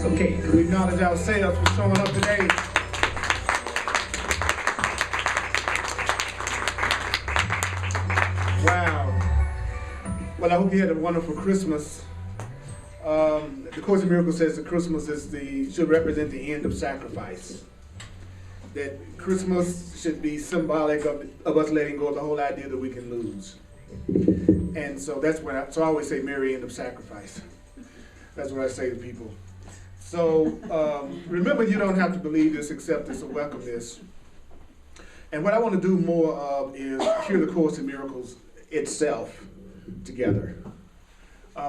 Okay, we acknowledge ourselves for showing up today. Wow. Well, I hope you had a wonderful Christmas. The Course in Miracles says that Christmas should represent the end of sacrifice. That Christmas should be symbolic of us letting go of the whole idea that we can lose. And so that's when I always say merry end of sacrifice. That's what I say to people. So remember, you don't have to believe this, accept this, or welcome this. And what I want to do more of is hear the Course in Miracles itself together.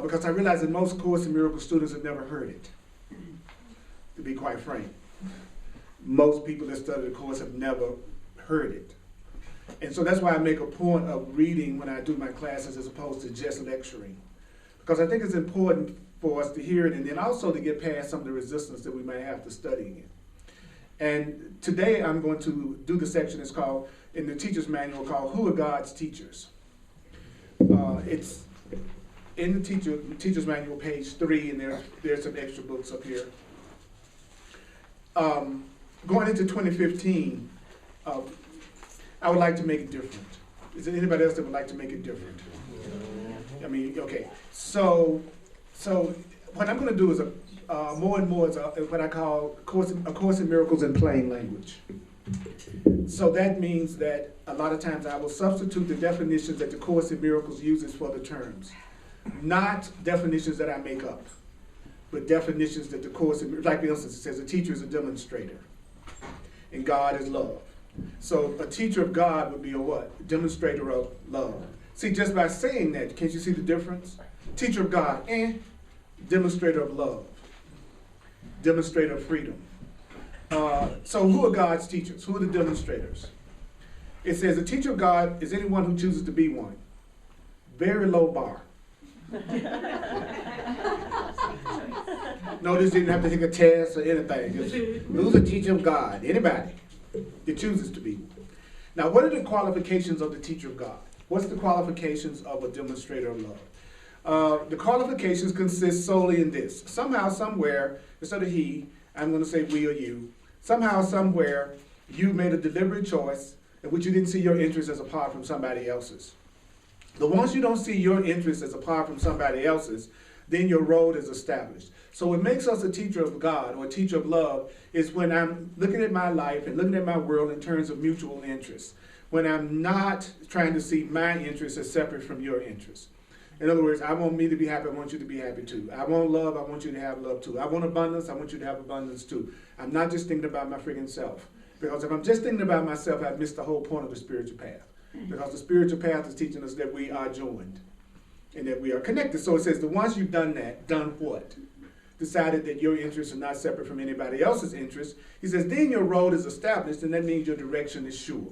Because I realize that most Course in Miracles students have never heard it, to be quite frank. Most people that study the Course have never heard it. And so that's why I make a point of reading when I do my classes as opposed to just lecturing. Because I think it's important for us to hear it and then also to get past some of the resistance that we might have to studying it. And today I'm going to do the section that's called, in the teacher's manual, called Who Are God's Teachers? It's in the teacher's manual, page 3, and there's some extra books up here. Going into 2015, I would like to make it different. Is there anybody else that would like to make it different? I mean, okay. So what I'm going to do is more and more is what I call a Course in Miracles in plain language. So that means that a lot of times I will substitute the definitions that the Course in Miracles uses for the terms. Not definitions that I make up, but definitions that the Course in Miracles, like for instance, it says a teacher is a demonstrator, and God is love. So a teacher of God would be a what? Demonstrator of love. See, just by saying that, can't you see the difference? Teacher of God, and demonstrator of love, demonstrator of freedom. So who are God's teachers? Who are the demonstrators? It says a teacher of God is anyone who chooses to be one. Very low bar. Notice you didn't have to take a test or anything. Who's a teacher of God? Anybody that chooses to be. Now, what are the qualifications of the teacher of God? What's the qualifications of a demonstrator of love? The qualifications consist solely in this. Somehow, somewhere, instead of he, I'm going to say we or you. Somehow, somewhere, you made a deliberate choice in which you didn't see your interests as apart from somebody else's. Once you don't see your interests as apart from somebody else's, then your road is established. So what makes us a teacher of God or a teacher of love is when I'm looking at my life and looking at my world in terms of mutual interests. When I'm not trying to see my interests as separate from your interests. In other words, I want me to be happy, I want you to be happy too. I want love, I want you to have love too. I want abundance, I want you to have abundance too. I'm not just thinking about my freaking self. Because if I'm just thinking about myself, I've missed the whole point of the spiritual path. Because the spiritual path is teaching us that we are joined and that we are connected. So it says that once you've done that, done what? Decided that your interests are not separate from anybody else's interests. He says, then your road is established, and that means your direction is sure.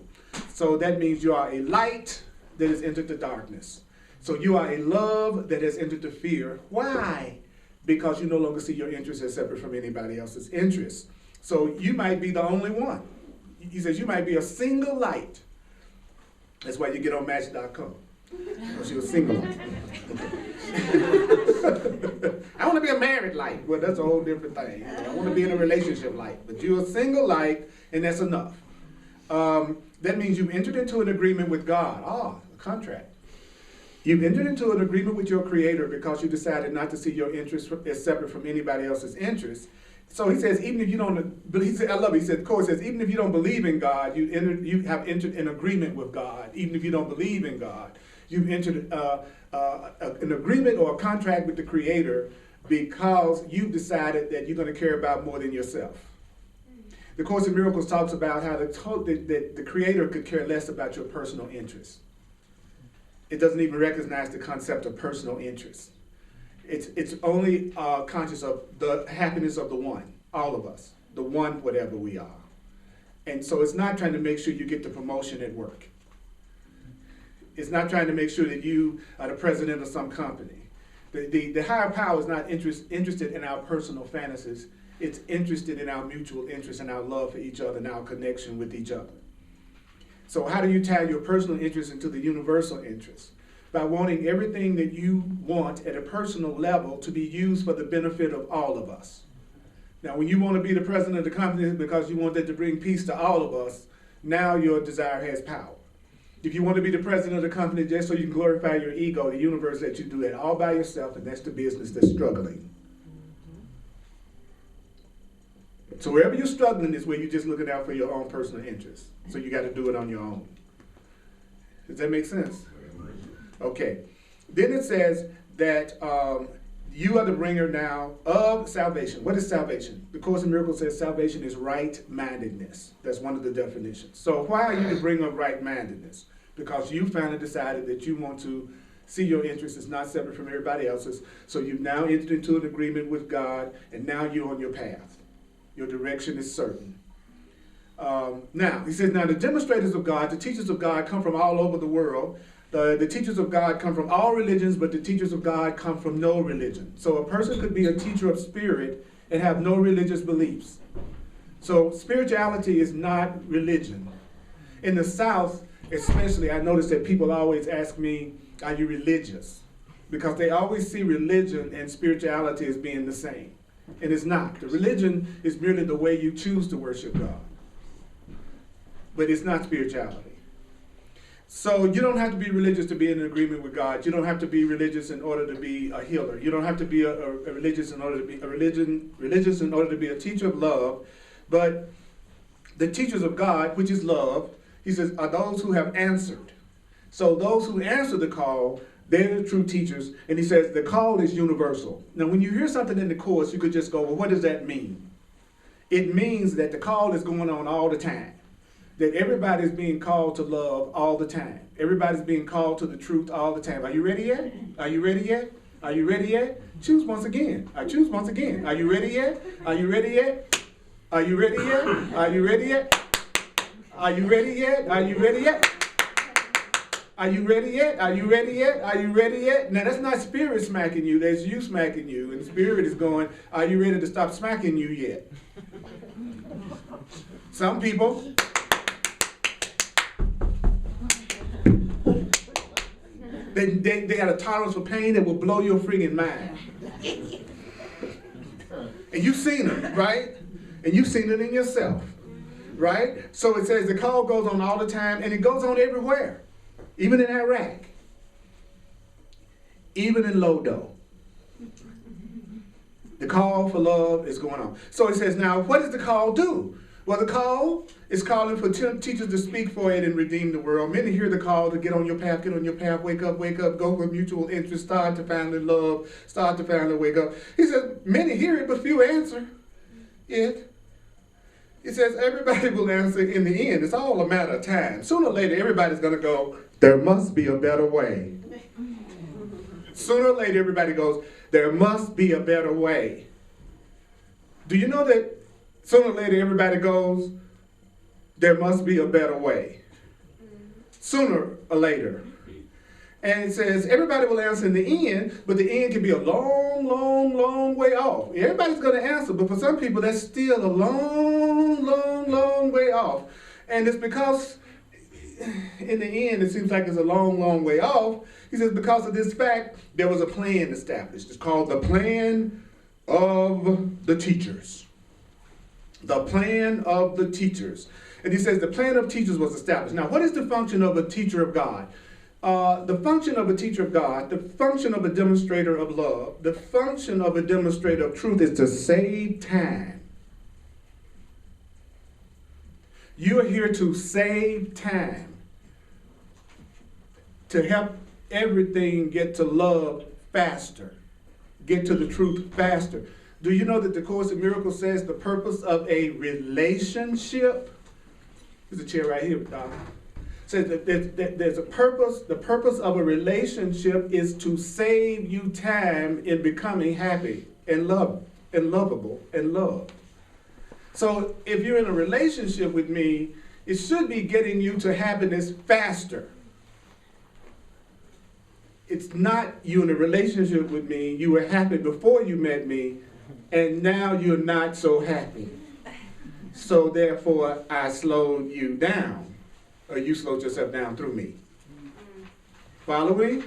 So that means you are a light that has entered the darkness. So you are a love that has entered the fear. Why? Because you no longer see your interests as separate from anybody else's interests. So you might be the only one. He says you might be a single light. That's why you get on Match.com. Because you're a single light. I want to be a married light. Well, that's a whole different thing. I want to be in a relationship light. But you're a single light, and that's enough. That means you've entered into an agreement with God. A contract. You've entered into an agreement with your Creator because you decided not to see your interests as separate from anybody else's interests. So he says, even if you don't, but he said, I love it. He said, the Course says, even if you don't believe in God, you have entered an agreement with God. Even if you don't believe in God, you've entered an agreement or a contract with the Creator because you've decided that you're going to care about more than yourself. The Course in Miracles talks about how the Creator could care less about your personal interests. It doesn't even recognize the concept of personal interest. It's only conscious of the happiness of the one, all of us, the one, whatever we are. And so it's not trying to make sure you get the promotion at work. It's not trying to make sure that you are the president of some company. The higher power is not interested in our personal fantasies. It's interested in our mutual interest and our love for each other and our connection with each other. So how do you tie your personal interest into the universal interest? By wanting everything that you want at a personal level to be used for the benefit of all of us. Now, when you want to be the president of the company because you want that to bring peace to all of us, now your desire has power. If you want to be the president of the company just so you can glorify your ego, the universe lets you do that all by yourself, and that's the business that's struggling. So wherever you're struggling is where you're just looking out for your own personal interests. So you got to do it on your own. Does that make sense? Okay. Then it says that you are the bringer now of salvation. What is salvation? The Course in Miracles says salvation is right-mindedness. That's one of the definitions. So why are you the bringer of right-mindedness? Because you finally decided that you want to see your interests as not separate from everybody else's. So you've now entered into an agreement with God, and now you're on your path. Your direction is certain. Now, he says, now the demonstrators of God, the teachers of God come from all over the world. The teachers of God come from all religions, but the teachers of God come from no religion. So a person could be a teacher of spirit and have no religious beliefs. So spirituality is not religion. In the South, especially, I notice that people always ask me, are you religious? Because they always see religion and spirituality as being the same. And it's not. The religion is merely the way you choose to worship God. But it's not spirituality. So you don't have to be religious to be in agreement with God. You don't have to be religious in order to be a healer. You don't have to be a religious in order to be religious in order to be a teacher of love. But the teachers of God, which is love, he says, are those who have answered. So those who answer the call, they're the true teachers. And he says the call is universal. Now, when you hear something in the Course, you could just go, well, what does that mean? It means that the call is going on all the time. That everybody's being called to love all the time. Everybody's being called to the truth all the time. Are you ready yet? Are you ready yet? Are you ready yet? Choose once again. I choose once again. Are you ready yet? Are you ready yet? Are you ready yet? Are you ready yet? Are you ready yet? Are you ready yet? Are you ready yet? Are you ready yet? Are you ready yet? Now, that's not spirit smacking you. That's you smacking you. And spirit is going, are you ready to stop smacking you yet? Some people... They got a tolerance for pain that will blow your friggin' mind. And you've seen it, right? And you've seen it in yourself, right? So it says the call goes on all the time, and it goes on everywhere. Even in Iraq. Even in Lodo. The call for love is going on. So it says, now, what does the call do? Well, the call is calling for teachers to speak for it and redeem the world. Many hear the call to get on your path, wake up, go with mutual interest, start to finally love, start to finally wake up. He says, many hear it, but few answer it. He says, everybody will answer in the end. It's all a matter of time. Sooner or later, everybody's going to go, there must be a better way. Sooner or later, everybody goes, there must be a better way. Do you know that sooner or later, everybody goes, there must be a better way. Sooner or later. And it says, everybody will answer in the end, but the end can be a long, long, long way off. Everybody's going to answer, but for some people, that's still a long, long, long way off. And it's because, in the end, it seems like it's a long, long way off. He says, because of this fact, there was a plan established. It's called the plan of the teachers. The plan of the teachers. And he says the plan of teachers was established. Now, what is the function of a teacher of God? The function of a teacher of God, the function of a demonstrator of love, the function of a demonstrator of truth is to save time. You are here to save time. To help everything get to love faster. Get to the truth faster. Do you know that the Course in Miracles says the purpose of a relationship? There's a chair right here, Doc. Says that there's a purpose. The purpose of a relationship is to save you time in becoming happy and lovable and loved. So if you're in a relationship with me, it should be getting you to happiness faster. It's not you in a relationship with me. You were happy before you met me, and now you're not so happy. So therefore, I slowed you down, or you slowed yourself down through me. Following?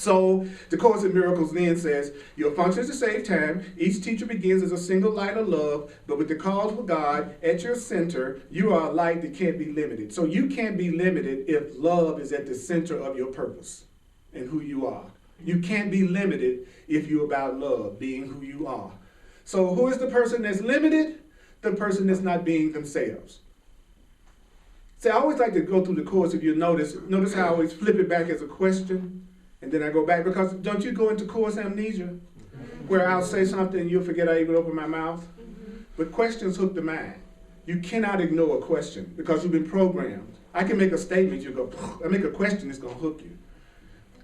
So the Course in Miracles then says, your function is to save time. Each teacher begins as a single light of love, but with the cause for God at your center, you are a light that can't be limited. So you can't be limited if love is at the center of your purpose and who you are. You can't be limited if you're about love, being who you are. So who is the person that's limited? The person that's not being themselves. See, I always like to go through the Course, if you notice how I always flip it back as a question. And then I go back, because don't you go into Course amnesia? Where I'll say something and you'll forget I even opened my mouth? But questions hook the mind. You cannot ignore a question because you've been programmed. I can make a statement, you go, I make a question, it's going to hook you.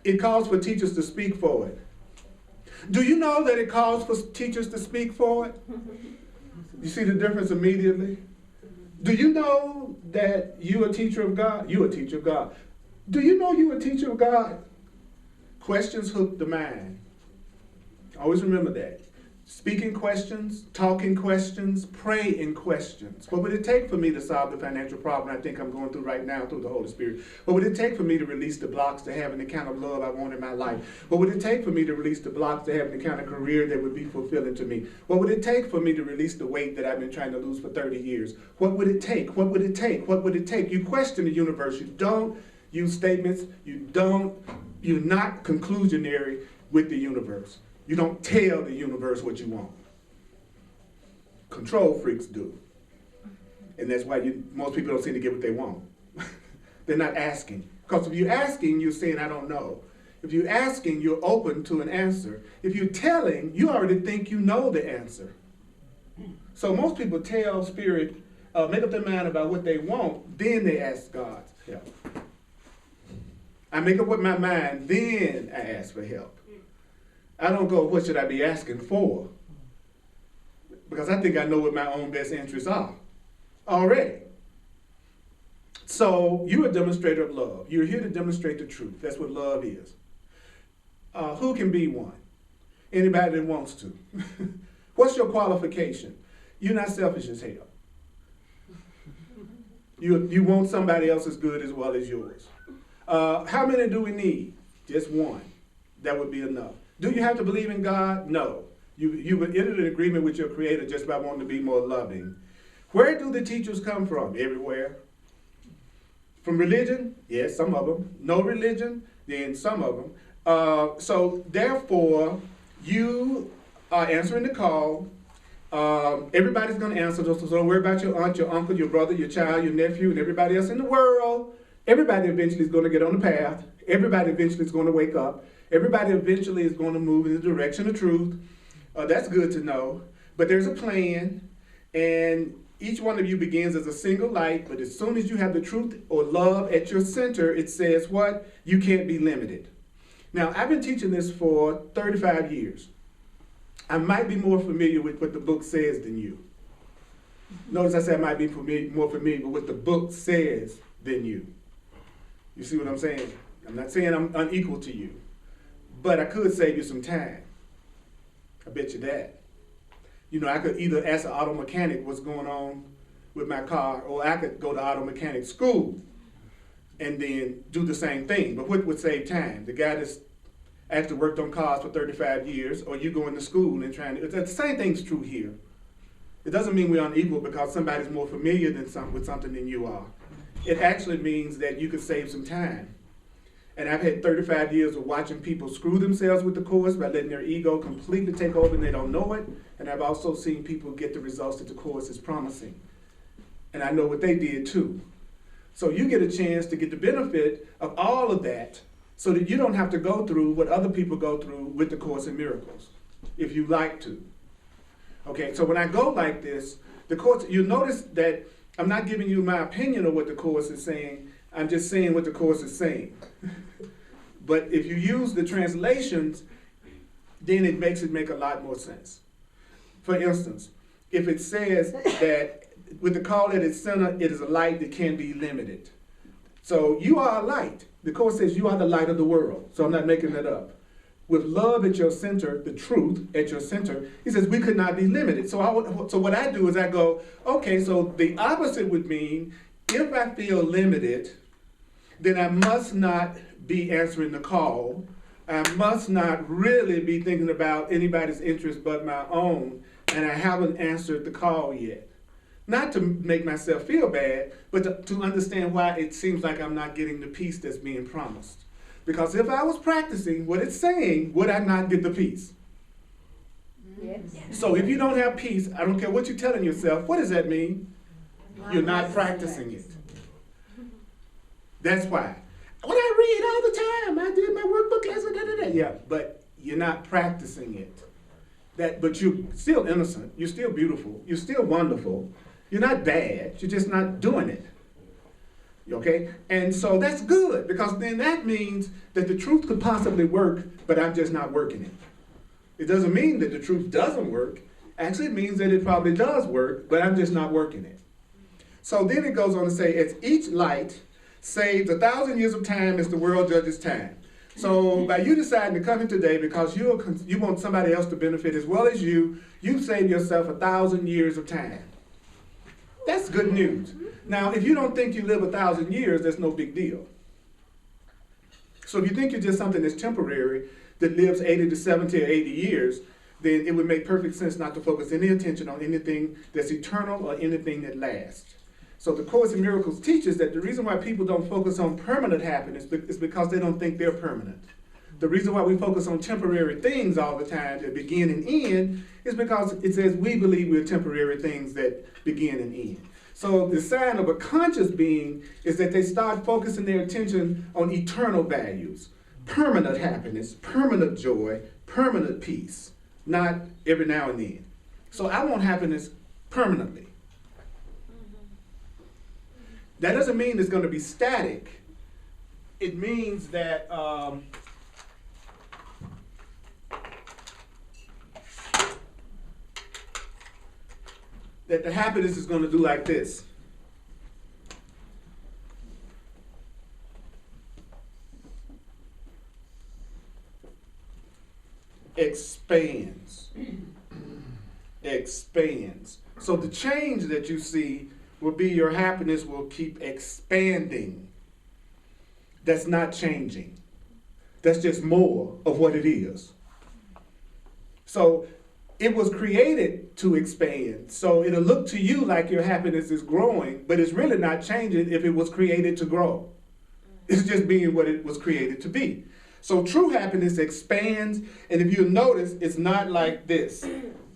It calls for teachers to speak for it. Do you know that it calls for teachers to speak for it? You see the difference immediately? Do you know that you're a teacher of God? You're a teacher of God. Do you know you're a teacher of God? Questions hook the mind. Always remember that. Speaking questions, talking questions, praying questions. What would it take for me to solve the financial problem I think I'm going through right now through the Holy Spirit? What would it take for me to release the blocks to having the kind of love I want in my life? What would it take for me to release the blocks to having the kind of career that would be fulfilling to me? What would it take for me to release the weight that I've been trying to lose for 30 years? What would it take? What would it take? What would it take? You question the universe. You don't use statements. You're not conclusionary with the universe. You don't tell the universe what you want. Control freaks do. And that's why most people don't seem to get what they want. They're not asking. Because if you're asking, you're saying, I don't know. If you're asking, you're open to an answer. If you're telling, you already think you know the answer. So most people tell Spirit, make up their mind about what they want, then they ask God's help. I make up with my mind, then I ask for help. I don't go, what should I be asking for? Because I think I know what my own best interests are already. So you're a demonstrator of love. You're here to demonstrate the truth. That's what love is. Who can be one? Anybody that wants to. What's your qualification? You're not selfish as hell. You want somebody else's good as well as yours. How many do we need? Just one. That would be enough. Do you have to believe in God? No. You would enter an agreement with your Creator just by wanting to be more loving. Where do the teachers come from? Everywhere. From religion? Yes, some of them. No religion? Then some of them. So therefore, you are answering the call. Everybody's going to answer. So don't worry about your aunt, your uncle, your brother, your child, your nephew, and everybody else in the world. Everybody eventually is going to get on the path. Everybody eventually is going to wake up. Everybody eventually is going to move in the direction of truth. That's good to know. But there's a plan, and each one of you begins as a single light, but as soon as you have the truth or love at your center, it says what? You can't be limited. Now, I've been teaching this for 35 years. I might be more familiar with what the book says than you. Notice I said I might be more familiar with what the book says than you. You see what I'm saying? I'm not saying I'm unequal to you. But I could save you some time. I bet you that. You know, I could either ask an auto mechanic what's going on with my car, or I could go to auto mechanic school and then do the same thing. But what would save time? The guy that's actually worked on cars for 35 years, or you going to school and trying to... The same thing's true here. It doesn't mean we're unequal because somebody's more familiar with something than you are. It actually means that you could save some time. And I've had 35 years of watching people screw themselves with the Course by letting their ego completely take over and they don't know it. And I've also seen people get the results that the Course is promising. And I know what they did too. So you get a chance to get the benefit of all of that so that you don't have to go through what other people go through with the Course in Miracles, if you like to. Okay, so when I go like this, the Course, you'll notice that I'm not giving you my opinion of what the Course is saying. I'm just saying what the Course is saying. But if you use the translations, then it makes it make a lot more sense. For instance, if it says that with the call at its center, it is a light that can be limited. So you are a light. The Course says you are the light of the world. So I'm not making that up. With love at your center, the truth at your center, he says we could not be limited. So what I do is I go, okay, so the opposite would mean if I feel limited, then I must not be answering the call, I must not really be thinking about anybody's interest but my own, and I haven't answered the call yet. Not to make myself feel bad, but to understand why it seems like I'm not getting the peace that's being promised. Because if I was practicing what it's saying, would I not get the peace? Yes. So if you don't have peace, I don't care what you're telling yourself, what does that mean? You're not practicing it. That's why. When I read all the time, I did my workbook lesson, yeah, but you're not practicing it. But you're still innocent, you're still beautiful, you're still wonderful, you're not bad, you're just not doing it. Okay? And so that's good, because then that means that the truth could possibly work, but I'm just not working it. It doesn't mean that the truth doesn't work. Actually, it means that it probably does work, but I'm just not working it. So then it goes on to say, as each light saves 1,000 years of time as the world judges time. So by you deciding to come here today because you want somebody else to benefit as well as you save yourself 1,000 years of time. That's good news. Now, if you don't think you live 1,000 years, that's no big deal. So if you think you're just something that's temporary, that lives 80 to 70 or 80 years, then it would make perfect sense not to focus any attention on anything that's eternal or anything that lasts. So the Course in Miracles teaches that the reason why people don't focus on permanent happiness is because they don't think they're permanent. The reason why we focus on temporary things all the time that begin and end is because it says we believe we're temporary things that begin and end. So the sign of a conscious being is that they start focusing their attention on eternal values, permanent happiness, permanent joy, permanent peace, not every now and then. So I want happiness permanently. That doesn't mean it's going to be static. It means that that the happiness is going to do like this. Expands. Expands. So the change that you see will be your happiness will keep expanding. That's not changing. That's just more of what it is. So it was created to expand. So it'll look to you like your happiness is growing, but it's really not changing if it was created to grow. It's just being what it was created to be. So true happiness expands, and if you notice, it's not like this.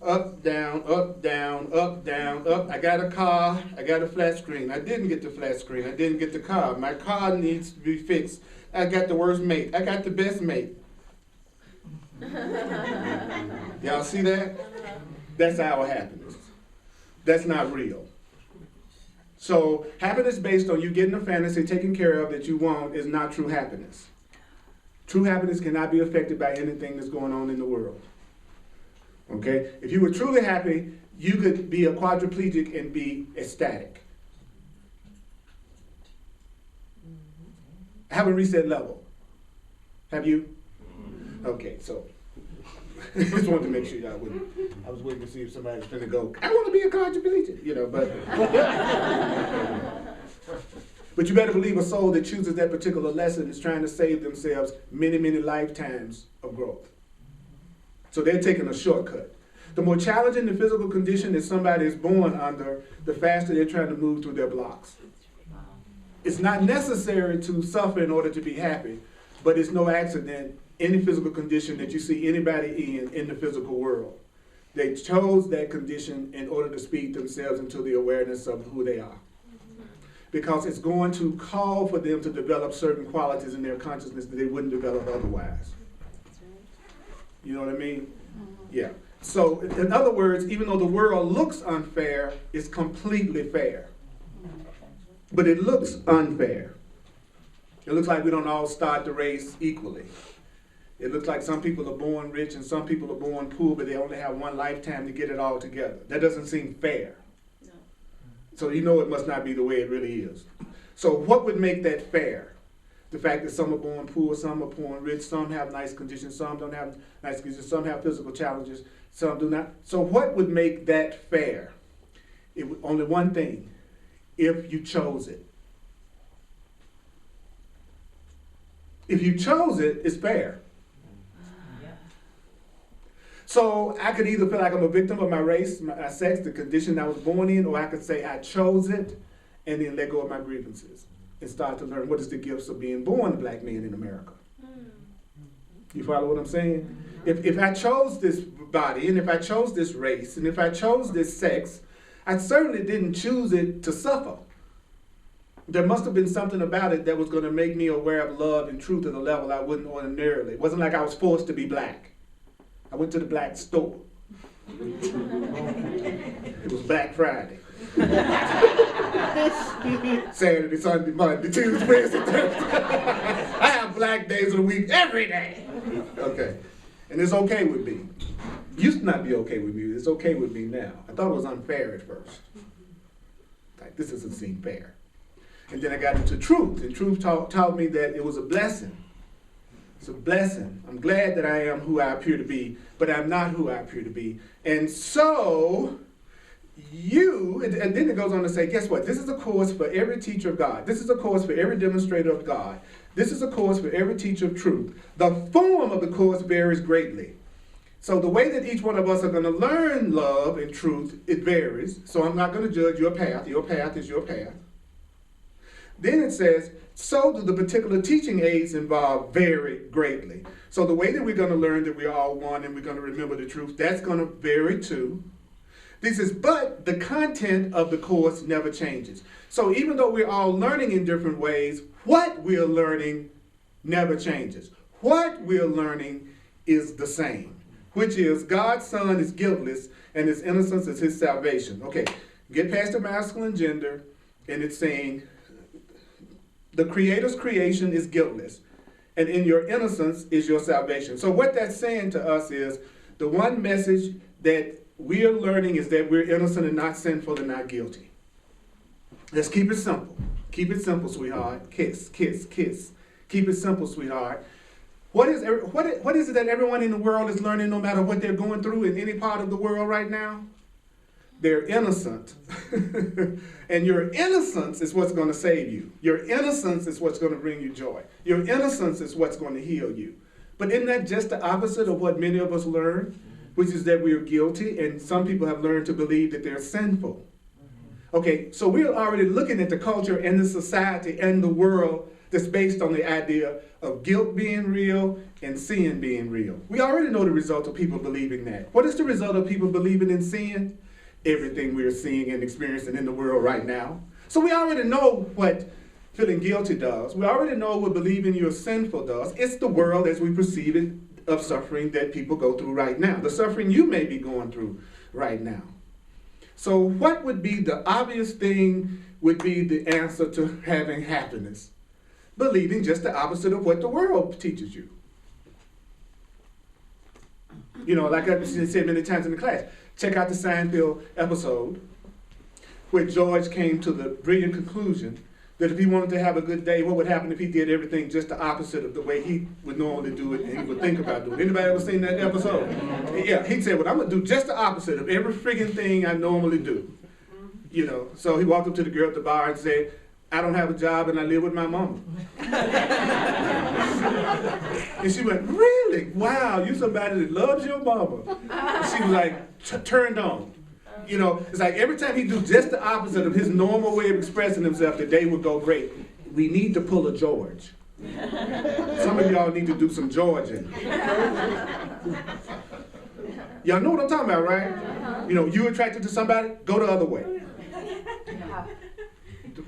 Up, down, up, down, up, down, up. I got a car, I got a flat screen. I didn't get the flat screen, I didn't get the car. My car needs to be fixed. I got the worst mate, I got the best mate. Y'all see that? That's our happiness. That's not real. So happiness based on you getting a fantasy taken care of that you want is not true happiness. True happiness cannot be affected by anything that's going on in the world. Okay? If you were truly happy, you could be a quadriplegic and be ecstatic. I haven't reached that level. Have you? Okay, so I just wanted to make sure y'all wouldn't. I was waiting to see if somebody was going to go, I want to be a quadriplegic, but but you better believe a soul that chooses that particular lesson is trying to save themselves many, many lifetimes of growth. So they're taking a shortcut. The more challenging the physical condition that somebody is born under, the faster they're trying to move through their blocks. It's not necessary to suffer in order to be happy, but it's no accident any physical condition that you see anybody in the physical world. They chose that condition in order to speed themselves into the awareness of who they are. Because it's going to call for them to develop certain qualities in their consciousness that they wouldn't develop otherwise. You know what I mean? Yeah. So, in other words, even though the world looks unfair, it's completely fair. But it looks unfair. It looks like we don't all start the race equally. It looks like some people are born rich and some people are born poor, but they only have one lifetime to get it all together. That doesn't seem fair. No. So you know it must not be the way it really is. So what would make that fair? The fact that some are born poor, some are born rich, some have nice conditions, some don't have nice conditions, some have physical challenges, some do not. So what would make that fair? Only one thing, if you chose it. If you chose it, it's fair. So I could either feel like I'm a victim of my race, my sex, the condition I was born in, or I could say I chose it and then let go of my grievances and start to learn what is the gifts of being born a black man in America. You follow what I'm saying? If I chose this body, and if I chose this race, and if I chose this sex, I certainly didn't choose it to suffer. There must have been something about it that was going to make me aware of love and truth at a level I wouldn't ordinarily. It wasn't like I was forced to be black. I went to the black store. It was Black Friday. Saturday, Sunday, Monday, Tuesday, Wednesday, Thursday. I have black days of the week every day. Okay. And it's okay with me. Used to not be okay with me. It's okay with me now. I thought it was unfair at first. Like, this doesn't seem fair. And then I got into truth, and truth taught me that it was a blessing. It's a blessing. I'm glad that I am who I appear to be, but I'm not who I appear to be. And so, and then it goes on to say, guess what? This is a course for every teacher of God. This is a course for every demonstrator of God. This is a course for every teacher of truth. The form of the course varies greatly. So the way that each one of us are going to learn love and truth, it varies. So I'm not going to judge your path. Your path is your path. Then it says, so do the particular teaching aids involved vary greatly. So the way that we're going to learn that we're all one and we're going to remember the truth, that's going to vary too. This is, but the content of the course never changes. So even though we're all learning in different ways, what we're learning never changes. What we're learning is the same, which is God's Son is guiltless and his innocence is his salvation. Okay, get past the masculine gender, and it's saying the Creator's creation is guiltless, and in your innocence is your salvation. So what that's saying to us is the one message that we are learning is that we're innocent and not sinful and not guilty. Let's keep it simple. Keep it simple, sweetheart. Kiss, kiss, kiss. Keep it simple, sweetheart. What is it that everyone in the world is learning, no matter what they're going through in any part of the world right now? They're innocent. And your innocence is what's going to save you. Your innocence is what's going to bring you joy. Your innocence is what's going to heal you. But isn't that just the opposite of what many of us learn? Which is that we're guilty, and some people have learned to believe that they're sinful. Okay, so we're already looking at the culture and the society and the world that's based on the idea of guilt being real and sin being real. We already know the result of people believing that. What is the result of people believing in sin? Everything we're seeing and experiencing in the world right now. So we already know what feeling guilty does. We already know what believing you're sinful does. It's the world as we perceive it of suffering that people go through right now. The suffering you may be going through right now. So what would be the obvious thing would be the answer to having happiness? Believing just the opposite of what the world teaches you. You know, like I said many times in the class, check out the Seinfeld episode where George came to the brilliant conclusion that if he wanted to have a good day, what would happen if he did everything just the opposite of the way he would normally do it and he would think about doing it? Anybody ever seen that episode? Yeah, he'd say, well, I'm going to do just the opposite of every friggin' thing I normally do. You know, so he walked up to the girl at the bar and said, I don't have a job and I live with my mama. And she went, really? Wow, you somebody that loves your mama. And she was like, turned on. You know, it's like every time he do just the opposite of his normal way of expressing himself, the day would go great. We need to pull a George. Some of y'all need to do some Georging. Y'all know what I'm talking about, right? You know, you attracted to somebody, go the other way.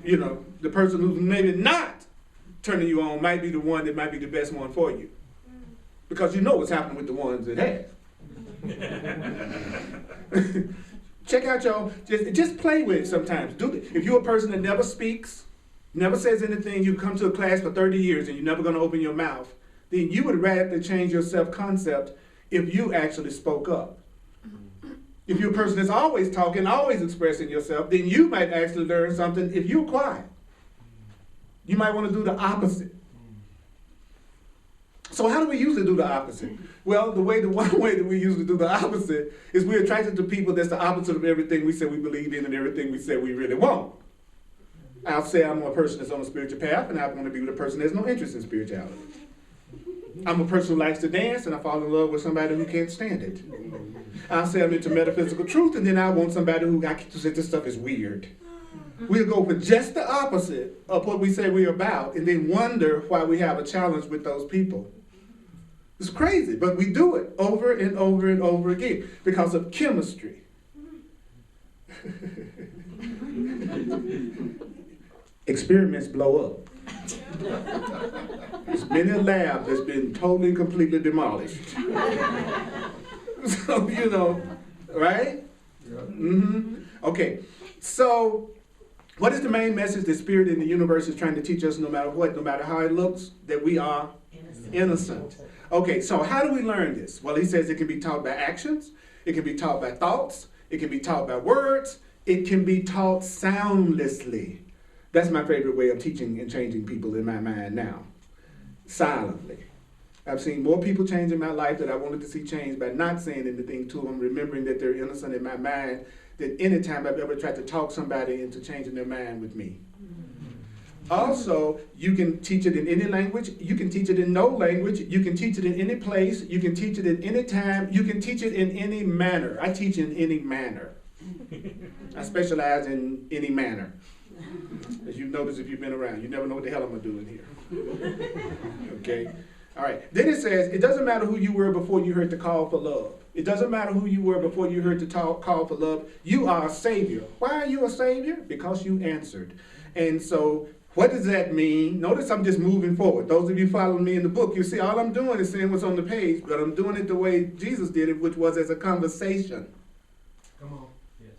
You know, the person who's maybe not turning you on might be the one that might be the best one for you. Because you know what's happening with the ones that have. Check out y'all, just play with it sometimes. If you're a person that never speaks, never says anything, you come to a class for 30 years and you're never going to open your mouth, then you would rather change your self-concept if you actually spoke up. If you're a person that's always talking, always expressing yourself, then you might actually learn something if you're quiet. You might want to do the opposite. So how do we usually do the opposite? Well, the one way that we usually do the opposite is we're attracted to people that's the opposite of everything we say we believe in and everything we say we really want. I'll say I'm a person that's on a spiritual path, and I want to be with a person that has no interest in spirituality. I'm a person who likes to dance, and I fall in love with somebody who can't stand it. I'll say I'm into metaphysical truth, and then I want somebody who I can say this stuff is weird. We'll go for just the opposite of what we say we're about, and then wonder why we have a challenge with those people. It's crazy, but we do it over and over and over again because of chemistry. Experiments blow up. There's been a lab that's been totally, completely demolished. So, right? Okay, so what is the main message that Spirit in the universe is trying to teach us no matter what, no matter how it looks? That we are innocent. Okay, so how do we learn this? Well, he says it can be taught by actions, it can be taught by thoughts, it can be taught by words, it can be taught soundlessly. That's my favorite way of teaching and changing people in my mind now. Silently. I've seen more people change in my life that I wanted to see change by not saying anything to them, remembering that they're innocent in my mind, than any time I've ever tried to talk somebody into changing their mind with me. Also, you can teach it in any language. You can teach it in no language. You can teach it in any place. You can teach it in any time. You can teach it in any manner. I teach in any manner. I specialize in any manner. As you've noticed if you've been around, you never know what the hell I'm going to do in here. Okay? All right. Then it says, it doesn't matter who you were before you heard the call for love. It doesn't matter who you were before you heard the call for love. You are a savior. Why are you a savior? Because you answered. And so, what does that mean? Notice I'm just moving forward. Those of you following me in the book, you see all I'm doing is saying what's on the page, but I'm doing it the way Jesus did it, which was as a conversation. Come on.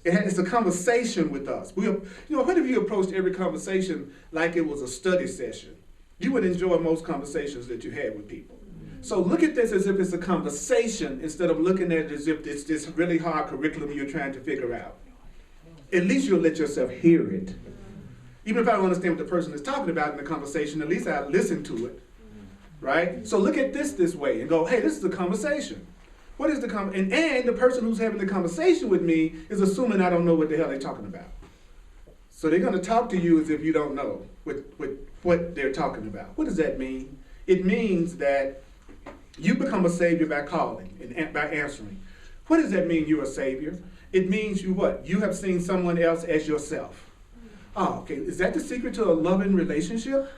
Yes. It's a conversation with us. What if you approached every conversation like it was a study session? You would enjoy most conversations that you had with people. So look at this as if it's a conversation instead of looking at it as if it's this really hard curriculum you're trying to figure out. At least you'll let yourself hear it. Even if I don't understand what the person is talking about in the conversation, at least I listen to it, right? So look at this way and go, hey, this is a conversation. What is the conversation? And the person who's having the conversation with me is assuming I don't know what the hell they're talking about. So they're going to talk to you as if you don't know what they're talking about. What does that mean? It means that you become a savior by calling and by answering. What does that mean, you're a savior? It means you what? You have seen someone else as yourself. Oh, okay. Is that the secret to a loving relationship?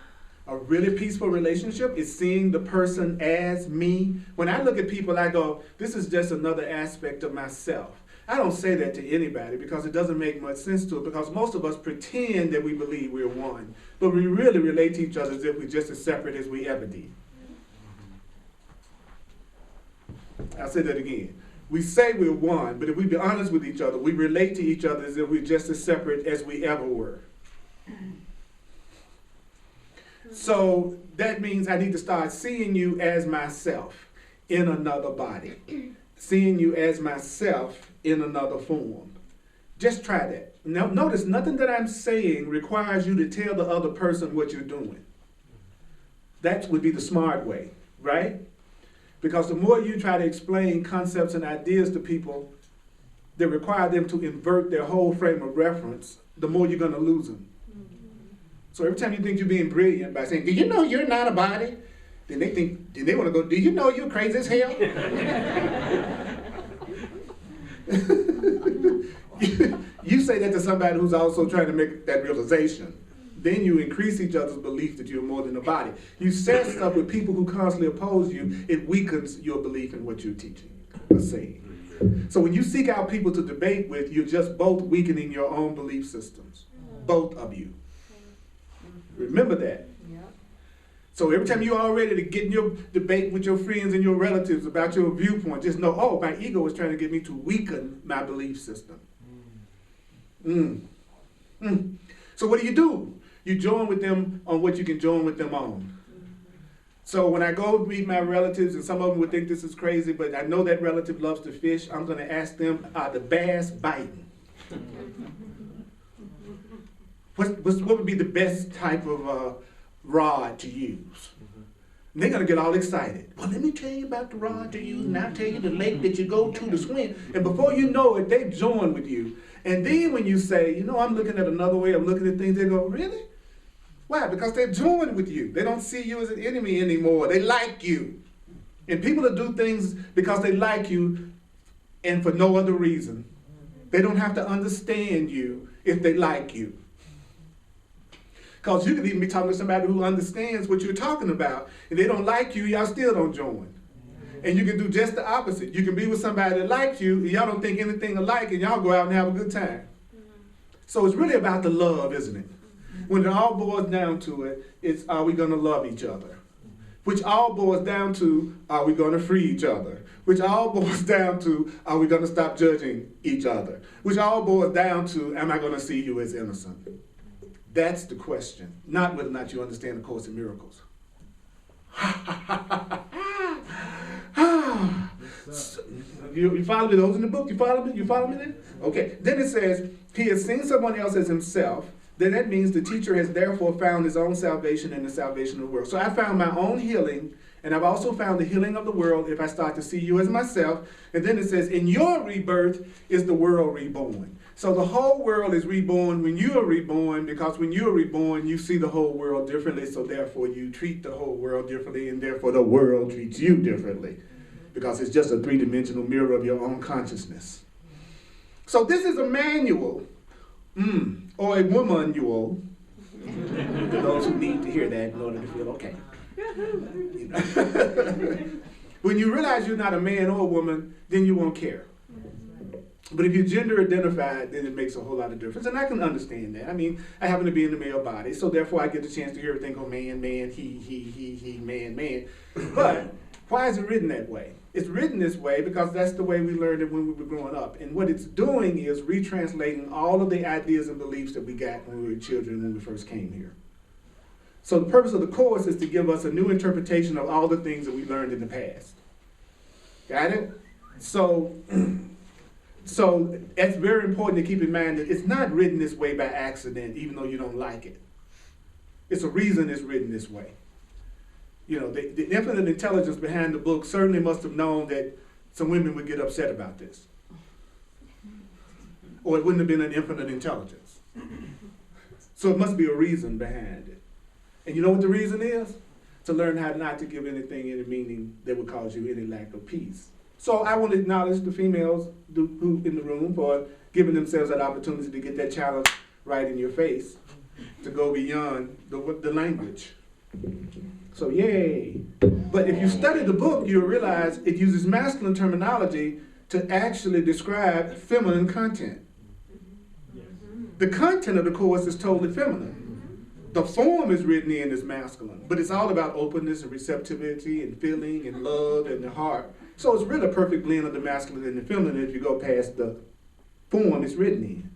A really peaceful relationship is seeing the person as me. When I look at people, I go, this is just another aspect of myself. I don't say that to anybody because it doesn't make much sense to it, because most of us pretend that we believe we're one, but we really relate to each other as if we're just as separate as we ever did. I'll say that again. We say we're one, but if we be honest with each other, we relate to each other as if we're just as separate as we ever were. So that means I need to start seeing you as myself in another body. Seeing you as myself in another form. Just try that. Now, notice nothing that I'm saying requires you to tell the other person what you're doing. That would be the smart way, right? Because the more you try to explain concepts and ideas to people that require them to invert their whole frame of reference, the more you're going to lose them. So every time you think you're being brilliant by saying, do you know you're not a body? Then they want to go, do you know you're crazy as hell? You say that to somebody who's also trying to make that realization. Then you increase each other's belief that you're more than a body. You set stuff with people who constantly oppose you, it weakens your belief in what you're teaching or saying. So when you seek out people to debate with, you're just both weakening your own belief systems. Both of you. Remember that. So every time you're all ready to get in your debate with your friends and your relatives about your viewpoint, just know, oh, my ego is trying to get me to weaken my belief system. So what do? You join with them on what you can join with them on. So when I go meet my relatives, and some of them would think this is crazy, but I know that relative loves to fish, I'm going to ask them, are the bass biting? What would be the best type of rod to use? And they're going to get all excited. Well, let me tell you about the rod to use, and I'll tell you the lake that you go to swim. And before you know it, they join with you. And then when you say, I'm looking at another way of looking at things, they go, really? Why? Because they're joined with you. They don't see you as an enemy anymore. They like you. And people that do things because they like you and for no other reason. They don't have to understand you if they like you. Because you could even be talking to somebody who understands what you're talking about, and they don't like you, y'all still don't join. And you can do just the opposite. You can be with somebody that likes you, and y'all don't think anything alike, and y'all go out and have a good time. So it's really about the love, isn't it? When it all boils down to it, it's are we going to love each other? Which all boils down to, are we going to free each other? Which all boils down to, are we going to stop judging each other? Which all boils down to, am I going to see you as innocent? That's the question, not whether or not you understand the Course in Miracles. You follow me? Those in the book? You follow me? You follow me there? Okay. Then it says, he has seen someone else as himself. Then that means the teacher has therefore found his own salvation and the salvation of the world. So I found my own healing, and I've also found the healing of the world if I start to see you as myself. And then it says, in your rebirth is the world reborn. So the whole world is reborn when you are reborn, because when you are reborn, you see the whole world differently. So therefore you treat the whole world differently, and therefore the world treats you differently, because it's just a three-dimensional mirror of your own consciousness. So this is a manual. Or a woman-ual, to those who need to hear that in order to feel okay. You know? When you realize you're not a man or a woman, then you won't care. But if you're gender identified, then it makes a whole lot of difference. And I can understand that. I mean, I happen to be in the male body, so therefore I get the chance to hear everything go man, man, he, man, man. But why is it written that way? It's written this way because that's the way we learned it when we were growing up. And what it's doing is retranslating all of the ideas and beliefs that we got when we were children, when we first came here. So the purpose of the Course is to give us a new interpretation of all the things that we learned in the past. Got it? So it's very important to keep in mind that it's not written this way by accident, even though you don't like it. It's a reason it's written this way. You know, the infinite intelligence behind the book certainly must have known that some women would get upset about this. Or it wouldn't have been an infinite intelligence. So it must be a reason behind it. And you know what the reason is? To learn how not to give anything any meaning that would cause you any lack of peace. So I want to acknowledge the females who in the room for giving themselves that opportunity to get that challenge right in your face, to go beyond the language. So yay. But if you study the book, you'll realize it uses masculine terminology to actually describe feminine content. The content of the Course is totally feminine. The form is written in as masculine, but it's all about openness and receptivity and feeling and love and the heart. So it's really a perfect blend of the masculine and the feminine if you go past the form it's written in.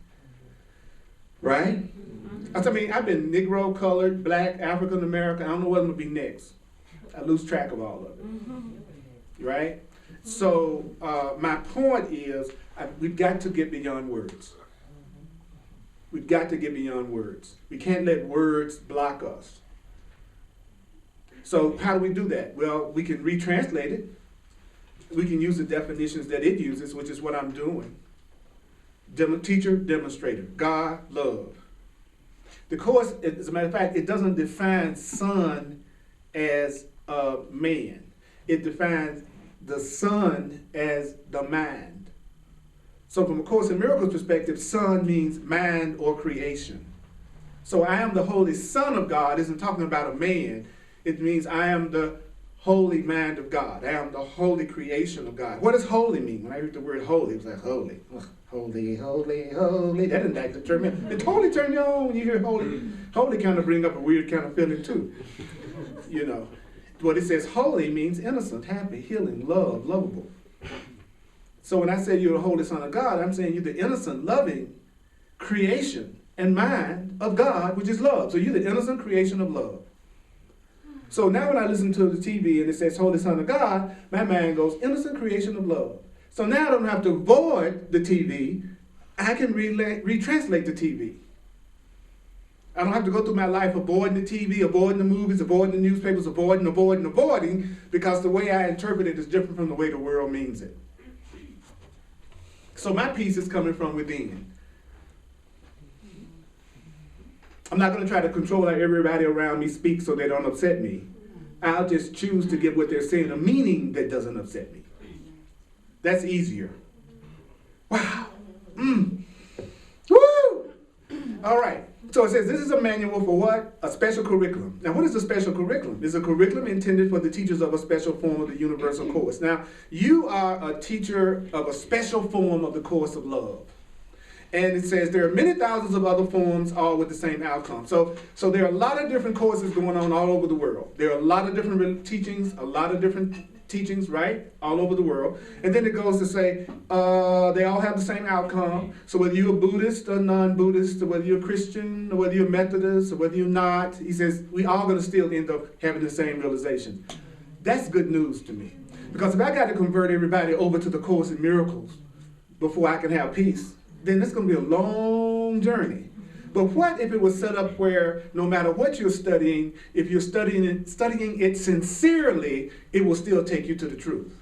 Right? I mean, I've been Negro, colored, black, African American. I don't know what I'm going to be next. I lose track of all of it. Right? So my point is we've got to get beyond words. We've got to get beyond words. We can't let words block us. So how do we do that? Well, we can retranslate it. We can use the definitions that it uses, which is what I'm doing. Teacher, demonstrator, God, love. The Course, as a matter of fact, it doesn't define son as a man. It defines the son as the mind. So from a Course in Miracles perspective, son means mind or creation. So I am the Holy Son of God isn't talking about a man. It means I am the holy mind of God. I am the holy creation of God. What does holy mean? When I heard the word holy, it was like holy. Ugh, holy, holy, holy. That didn't actually turn me on. It totally turned you on when you hear holy. Holy kind of bring up a weird kind of feeling too. You know. What it says holy means innocent, happy, healing, love, lovable. So when I say you're the Holy Son of God, I'm saying you're the innocent, loving creation and mind of God, which is love. So you're the innocent creation of love. So now when I listen to the TV and it says Holy Son of God, my mind goes, innocent creation of love. So now I don't have to avoid the TV. I can retranslate the TV. I don't have to go through my life avoiding the TV, avoiding the movies, avoiding the newspapers, avoiding, because the way I interpret it is different from the way the world means it. So my peace is coming from within. I'm not going to try to control how everybody around me speaks so they don't upset me. I'll just choose to give what they're saying a meaning that doesn't upset me. That's easier. Wow. Woo! All right. So it says this is a manual for what? A special curriculum. Now, what is a special curriculum? It's a curriculum intended for the teachers of a special form of the universal course. Now, you are a teacher of a special form of the course of love. And it says there are many thousands of other forms, all with the same outcome. So there are a lot of different courses going on all over the world. There are a lot of different teachings, right? All over the world. And then it goes to say they all have the same outcome. So whether you're a Buddhist or non-Buddhist, or whether you're a Christian, or whether you're Methodist, or whether you're not, he says we all going to still end up having the same realization. That's good news to me. Because if I got to convert everybody over to the Course in Miracles before I can have peace, then it's going to be a long journey. But what if it was set up where no matter what you're studying, if you're studying it sincerely, it will still take you to the truth?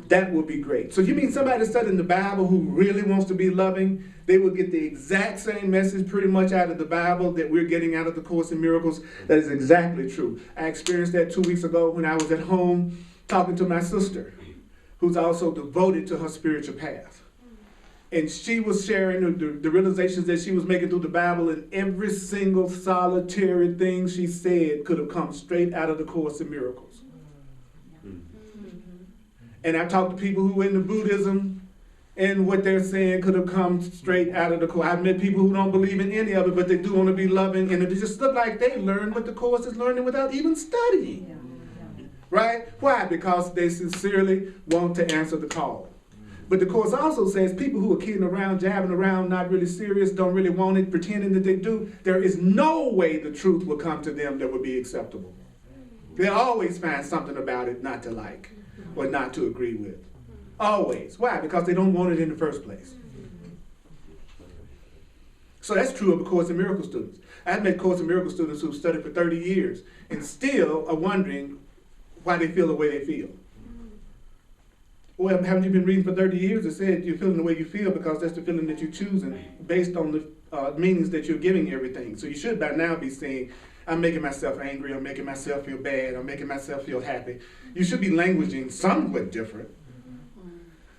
That would be great. So you mean somebody studying the Bible who really wants to be loving, they will get the exact same message pretty much out of the Bible that we're getting out of the Course in Miracles? That is exactly true. I experienced that 2 weeks ago when I was at home talking to my sister, who's also devoted to her spiritual path. And she was sharing the realizations that she was making through the Bible, and every single solitary thing she said could have come straight out of the Course in Miracles. And I talked to people who are into Buddhism, and what they're saying could have come straight out of the Course. I've met people who don't believe in any of it, but they do want to be loving, and it just look like they learn what the Course is learning without even studying. Right? Why? Because they sincerely want to answer the call. But the Course also says people who are kidding around, jabbing around, not really serious, don't really want it, pretending that they do, there is no way the truth will come to them that would be acceptable. They'll always find something about it not to like or not to agree with. Always. Why? Because they don't want it in the first place. So that's true of the Course in Miracles students. I've met Course in Miracles students who've studied for 30 years and still are wondering why they feel the way they feel. Well, haven't you been reading for 30 years? It said you're feeling the way you feel because that's the feeling that you're choosing based on the meanings that you're giving everything. So you should by now be saying, I'm making myself angry, I'm making myself feel bad, I'm making myself feel happy. You should be languaging somewhat different.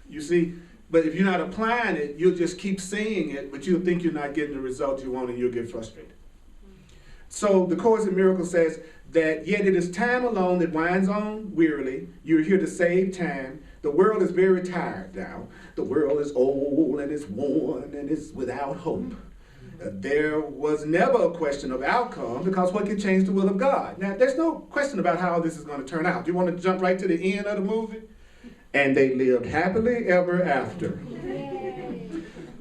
You see, but if you're not applying it, you'll just keep saying it, but you'll think you're not getting the result you want and you'll get frustrated. So the Course in Miracles says that yet it is time alone that winds on wearily. You're here to save time. The world is very tired now. The world is old and it's worn and it's without hope. There was never a question of outcome because what can change the will of God? Now, there's no question about how this is going to turn out. Do you want to jump right to the end of the movie? And they lived happily ever after.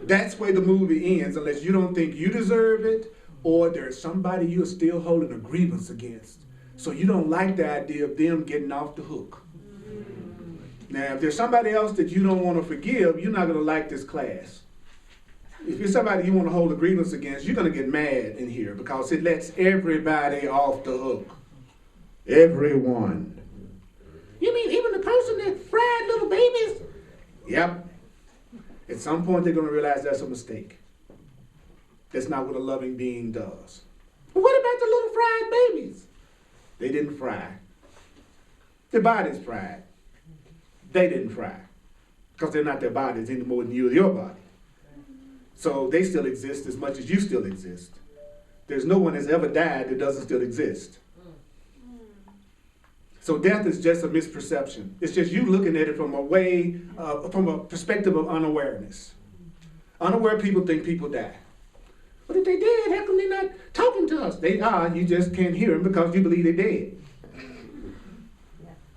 That's where the movie ends, unless you don't think you deserve it or there's somebody you're still holding a grievance against. So you don't like the idea of them getting off the hook. Now, if there's somebody else that you don't want to forgive, you're not going to like this class. If you're somebody you want to hold a grievance against, you're going to get mad in here because it lets everybody off the hook. Everyone. You mean even the person that fried little babies? Yep. At some point, they're going to realize that's a mistake. That's not what a loving being does. But what about the little fried babies? They didn't fry. Their bodies fried. They didn't fry because they're not their bodies any more than you or your body. So they still exist as much as you still exist. There's no one that's ever died that doesn't still exist. So death is just a misperception. It's just you looking at it from a perspective of unawareness. Unaware people think people die. But if they dead, how come they're not talking to us? They are, you just can't hear them because you believe they're dead.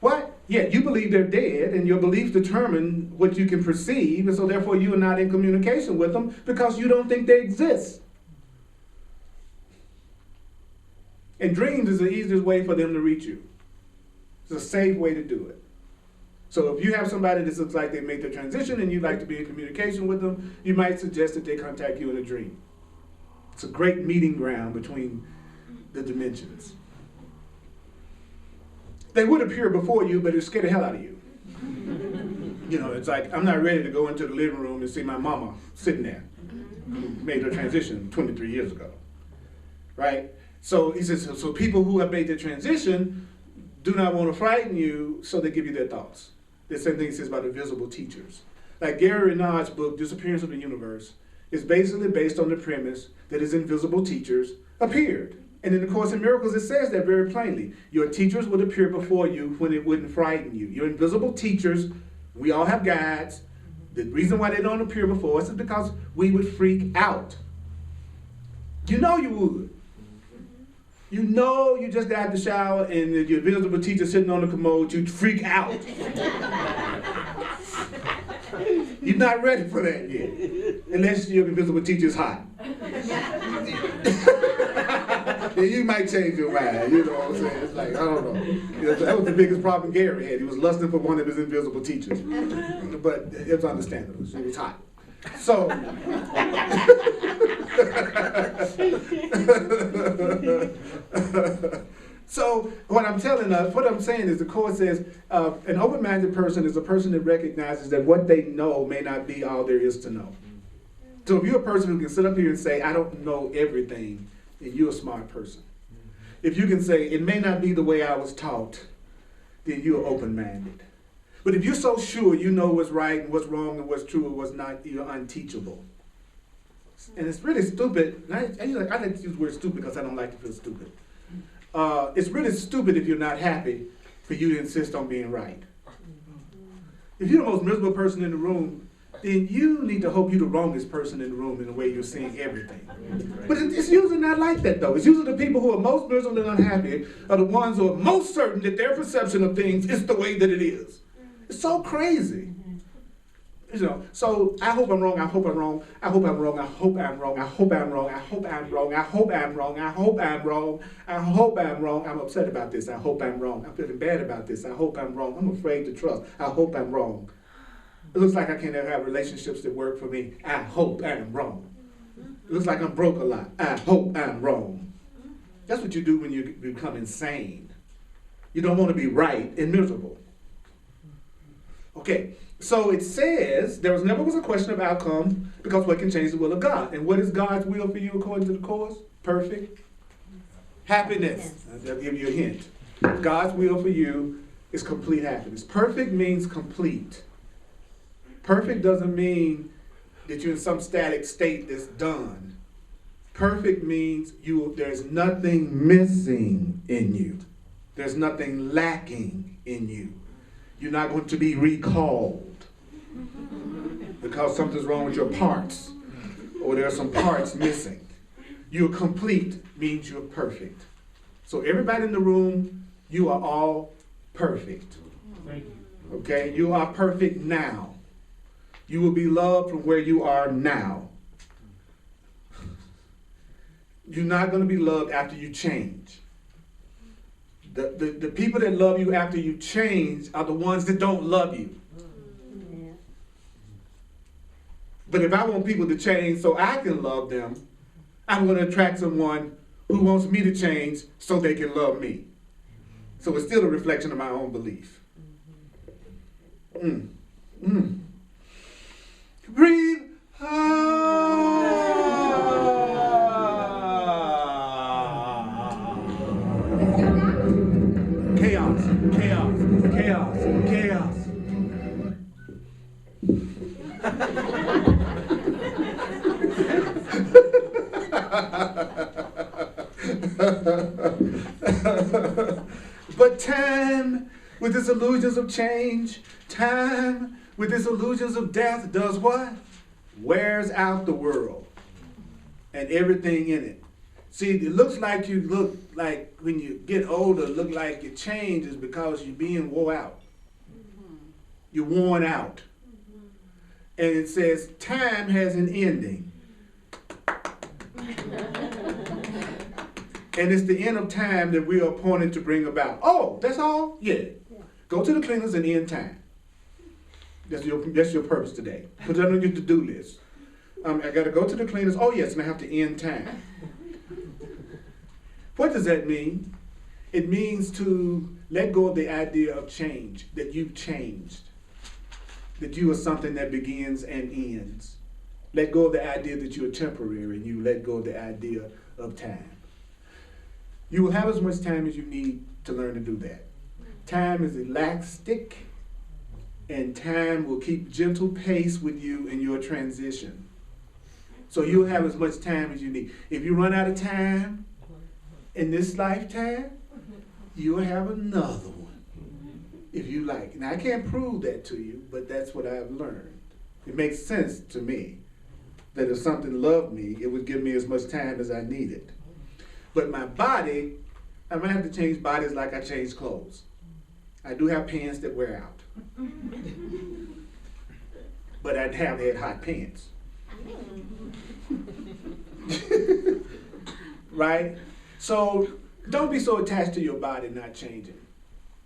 What? Yeah, you believe they're dead, and your beliefs determine what you can perceive, and so therefore you are not in communication with them because you don't think they exist. And dreams is the easiest way for them to reach you. It's a safe way to do it. So if you have somebody that looks like they made the transition and you'd like to be in communication with them, you might suggest that they contact you in a dream. It's a great meeting ground between the dimensions. They would appear before you, but it scared the hell out of you. You know, it's like, I'm not ready to go into the living room and see my mama sitting there who made her transition 23 years ago, right? So he says, so people who have made the transition, do not want to frighten you, so they give you their thoughts. The same thing he says about invisible teachers. Like Gary Renard's book, Disappearance of the Universe, is basically based on the premise that his invisible teachers appeared. And in the Course in Miracles, it says that very plainly. Your teachers would appear before you when it wouldn't frighten you. Your invisible teachers, we all have guides. The reason why they don't appear before us is because we would freak out. You know you would. You know you just got out the shower and your invisible teacher sitting on the commode, you'd freak out. You're not ready for that yet. Unless your invisible teacher's hot. And you might change your mind, you know what I'm saying? It's like, I don't know. You know, that was the biggest problem Gary had. He was lusting for one of his invisible teachers. But it was understandable. She was hot. So, so what I'm saying is the Course says an open-minded person is a person that recognizes that what they know may not be all there is to know. So if you're a person who can sit up here and say, I don't know everything, then you're a smart person. If you can say, it may not be the way I was taught, then you're open-minded. But if you're so sure you know what's right and what's wrong and what's true and what's not, you're unteachable. And it's really stupid. I like to use the word stupid because I don't like to feel stupid. It's really stupid if you're not happy for you to insist on being right. If you're the most miserable person in the room, then you need to hope you're the wrongest person in the room in the way you're seeing everything. But it's usually not like that, though. It's usually the people who are most miserable and unhappy are the ones who are most certain that their perception of things is the way that it is. It's so crazy. You know, so I hope I'm wrong, I hope I'm wrong, I hope I'm wrong, I hope I'm wrong, I hope I'm wrong, I hope I'm wrong, I hope I'm wrong, I hope I'm wrong, I hope I'm wrong, I'm upset about this, I hope I'm wrong, I'm feeling bad about this, I hope I'm wrong, I'm afraid to trust, I hope I'm wrong. It looks like I can't ever have relationships that work for me, I hope I'm wrong. It looks like I'm broke a lot, I hope I'm wrong. That's what you do when you become insane. You don't want to be right and miserable. Okay, so it says there never was a question of outcome because what can change the will of God? And what is God's will for you according to the Course? Perfect happiness. I'll give you a hint. God's will for you is complete happiness. Perfect means complete. Perfect doesn't mean that you're in some static state that's done. Perfect means there's nothing missing in you. There's nothing lacking in you. You're not going to be recalled because something's wrong with your parts or there are some parts missing. You're complete means you're perfect. So everybody in the room, you are all perfect. Thank you. Okay? You are perfect now. You will be loved from where you are now. You're not going to be loved after you change. The people that love you after you change are the ones that don't love you. Yeah. But if I want people to change so I can love them, I'm going to attract someone who wants me to change so they can love me. So it's still a reflection of my own belief. Breathe. Chaos, chaos, chaos, chaos. But time, with its illusions of change, time, with its illusions of death, does what? Wears out the world and everything in it. See, it looks like you look like when you get older, look like your change is because you're being wore out. You're worn out. And it says time has an ending. And it's the end of time that we are appointed to bring about. Oh, that's all? Yeah. Go to the cleaners and end time. That's your purpose today. Put that on your to-do list. I got to go to the cleaners. Oh, yes, and I have to end time. What does that mean? It means to let go of the idea of change, that you've changed, that you are something that begins and ends. Let go of the idea that you are temporary, and you let go of the idea of time. You will have as much time as you need to learn to do that. Time is elastic, and time will keep gentle pace with you in your transition. So you'll have as much time as you need. If you run out of time in this lifetime, you'll have another one, if you like. Now, I can't prove that to you, but that's what I've learned. It makes sense to me that if something loved me, it would give me as much time as I needed. But my body, I might have to change bodies like I change clothes. I do have pants that wear out. But I'd have had hot pants. Right? So don't be so attached to your body not changing.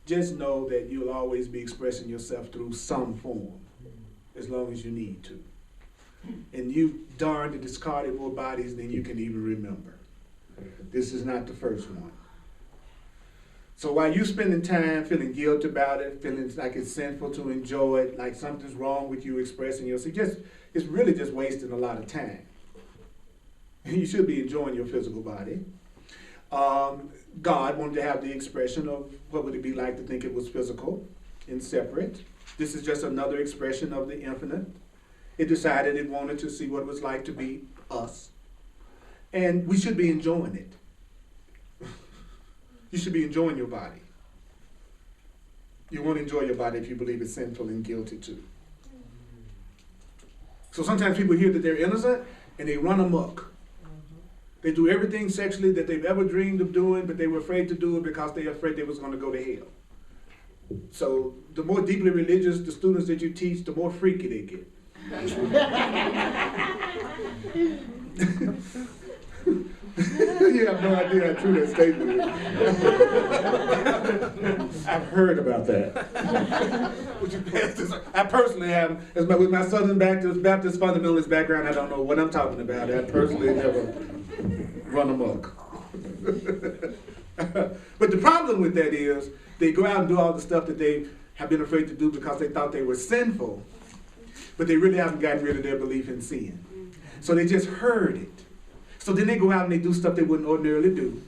Just know that you'll always be expressing yourself through some form, as long as you need to. And you've darned and discarded more bodies than you can even remember. This is not the first one. So while you're spending time feeling guilty about it, feeling like it's sinful to enjoy it, like something's wrong with you expressing yourself, it's really just wasting a lot of time. You should be enjoying your physical body. God wanted to have the expression of what would it be like to think it was physical and separate. This is just another expression of the infinite. It decided it wanted to see what it was like to be us. And we should be enjoying it. You should be enjoying your body. You won't enjoy your body if you believe it's sinful and guilty too. So sometimes people hear that they're innocent and they run amok. They do everything sexually that they've ever dreamed of doing, but they were afraid to do it because they're afraid they was going to go to hell. So the more deeply religious the students that you teach, the more freaky they get. You have no idea how true that statement is. I've heard about that. I personally have, with my Southern Baptist fundamentalist background, I don't know what I'm talking about. I personally never run amok. But the problem with that is they go out and do all the stuff that they have been afraid to do because they thought they were sinful, but they really haven't gotten rid of their belief in sin. So they just heard it. So then they go out and they do stuff they wouldn't ordinarily do.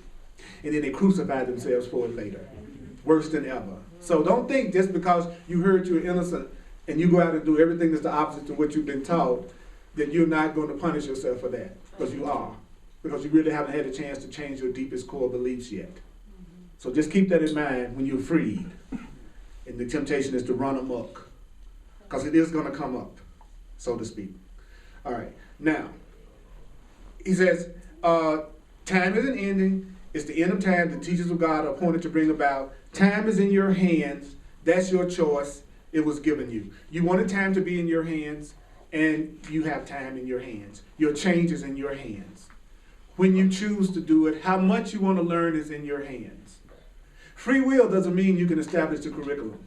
And then they crucify themselves for it later. Worse than ever. So don't think just because you heard you're innocent and you go out and do everything that's the opposite to what you've been taught, that you're not going to punish yourself for that. Because you are. Because you really haven't had a chance to change your deepest core beliefs yet. So just keep that in mind when you're freed. And the temptation is to run amok. Because it is going to come up, so to speak. All right. Now, he says, time isn't ending. It's the end of time. The teachers of God are appointed to bring about. Time is in your hands. That's your choice. It was given you. You wanted time to be in your hands, and you have time in your hands. Your change is in your hands. When you choose to do it, how much you want to learn is in your hands. Free will doesn't mean you can establish the curriculum.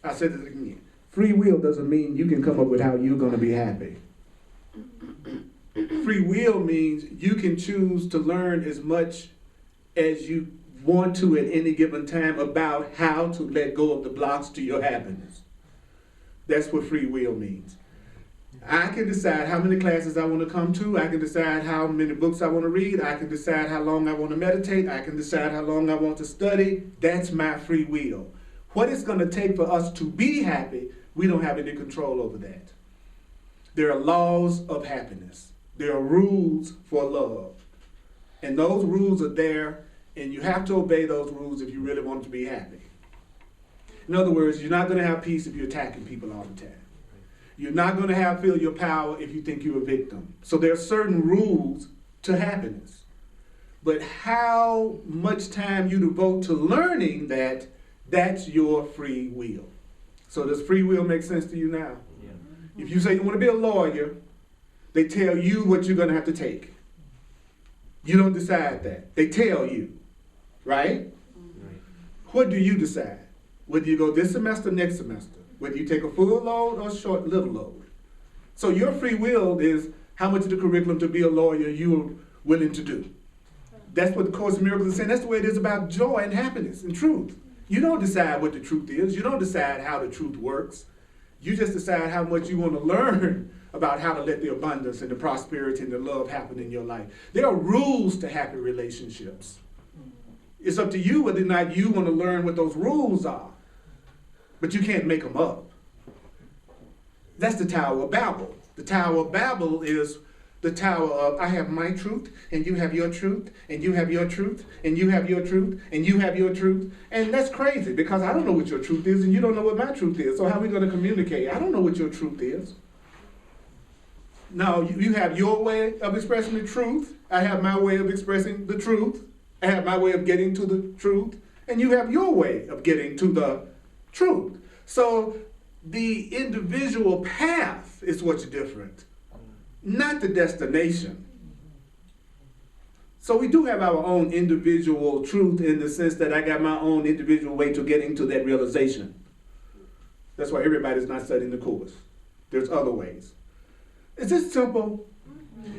I said it again. Free will doesn't mean you can come up with how you're going to be happy. Free will means you can choose to learn as much as you want to at any given time about how to let go of the blocks to your happiness. That's what free will means. I can decide how many classes I want to come to. I can decide how many books I want to read. I can decide how long I want to meditate. I can decide how long I want to study. That's my free will. What it's going to take for us to be happy, we don't have any control over that. There are laws of happiness. There are rules for love. And those rules are there, and you have to obey those rules if you really want to be happy. In other words, you're not going to have peace if you're attacking people all the time. You're not going to feel your power if you think you're a victim. So there are certain rules to happiness. But how much time you devote to learning that, that's your free will. So does free will make sense to you now? Yeah. If you say you want to be a lawyer, they tell you what you're going to have to take. You don't decide that. They tell you, right? What do you decide? Whether you go this semester, next semester. Whether you take a full load or a short little load. So your free will is how much of the curriculum to be a lawyer you're willing to do. That's what the Course in Miracles is saying. That's the way it is about joy and happiness and truth. You don't decide what the truth is. You don't decide how the truth works. You just decide how much you want to learn about how to let the abundance and the prosperity and the love happen in your life. There are rules to happy relationships. It's up to you whether or not you want to learn what those rules are. But you can't make them up. That's the Tower of Babel. The Tower of Babel is the tower of, I have my truth, and you have your truth, and you have your truth, and you have your truth, and you have your truth. And that's crazy, because I don't know what your truth is, and you don't know what my truth is. So how are we going to communicate? I don't know what your truth is. Now, you have your way of expressing the truth. I have my way of expressing the truth. I have my way of getting to the truth. And you have your way of getting to the truth. So the individual path is what's different, not the destination. So we do have our own individual truth in the sense that I got my own individual way to getting to that realization. That's why everybody's not studying the course. There's other ways. Is this simple?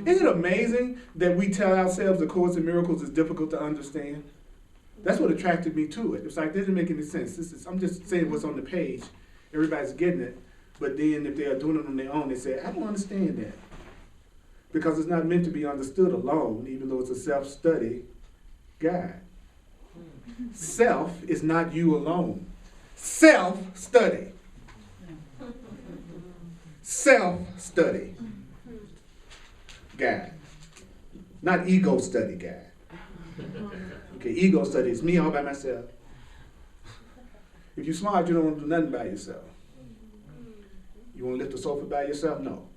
Isn't it amazing that we tell ourselves the Course in Miracles is difficult to understand? That's what attracted me to it. It's like, this doesn't make any sense. I'm just saying what's on the page. Everybody's getting it. But then if they are doing it on their own, they say, I don't understand that. Because it's not meant to be understood alone, even though it's a self-study guide. Self is not you alone. Self-study. Self-study guide. Not ego study guide. Okay, ego study is me all by myself. If you're smart, you don't want to do nothing by yourself. You want to lift the sofa by yourself? No.